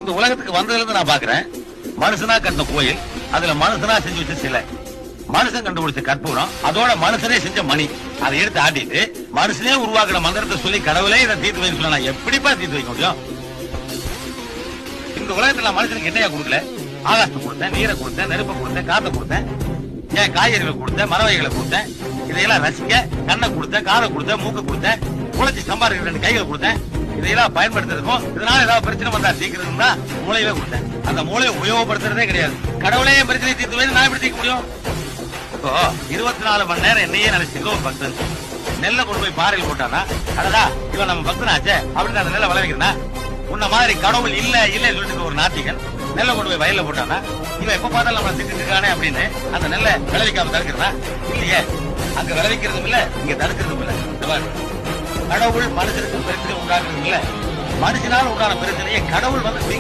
இந்த உலகத்துக்கு வந்ததுல இருந்து நான் பாக்குறேன், மனுஷனா கட்டின கோயில், அதுல மனுஷனா செஞ்சு வச்ச சிலை, மனுஷன் கண்டுபிடிச்ச கற்பூரம், அதோட மனுஷனே செஞ்ச மணி, அதை எடுத்து ஆட்டிட்டு மனுஷனே உருவாக்குற மந்திரத்தை சொல்லி கடவுளே இதை தீர்த்து வைக்க சொன்னா எப்படிப்பா தீர்த்து வைக்க முடியும்? இந்த உலகத்துல மனுஷனுக்கு என்னையா கொடுக்கல? ஆகாசத்தை கொடுத்தேன், நீரை கொடுத்தேன், நெருப்பை கொடுத்தேன், காத்த கொடுத்தேன், ஏன் காய்கறிகளை கொடுத்தேன், மரவகைகளை கொடுத்தேன், இதையெல்லாம் ரசிக்க கண்ணை கொடுத்தேன், காரை கொடுத்தேன், மூக்க கொடுத்தேன், உழைச்சி சம்பாதிக்கிற 2 கைகளை கொடுத்தேன். இதையெல்லாம் பயன்படுத்துறதுக்கும் இதனால ஏதாவது பிரச்சனை வந்தா தீர்க்கிறதுனா மூளையவே கொடுத்தேன். அந்த மூளையை உபயோகப்படுத்துறதே கிடையாது. கடவுளே பிரச்சனை தீர்த்து வைத்து நான் எப்படி தீர்க்க முடியும்? இப்போ 24 மணி நேரம் என்னையே நினைச்சிருக்க ஒரு பக்தன் நெல்லை கொண்டு போய் பாறையில் போட்டானா, அடடா இவன் நம்ம பக்தனாச்சே அப்படின்னு அந்த நெல்லை விளைவிக்கிறா. உன்ன மாதிரி கடவுள் இல்ல இல்ல சொல்லிட்டு ஒரு நாத்திகன் நெல்லை கொண்டு போய் வயல்ல போட்டானா, இவன் எப்ப பார்த்தாலும் நம்மளை திட்டு இருக்கானே அப்படின்னு அந்த நெல்லை விளைவிக்காம தடுக்கிறா இல்லையே. அங்க விளைவிக்கிறதும் இல்ல, இங்க தடுக்கிறதும் இல்ல. கடவுள் மனுஷனுக்கு பிரச்சனை உண்டாக்குறதும் இல்ல, மனுஷனால் உண்டான பிரச்சனையை கடவுள் வந்து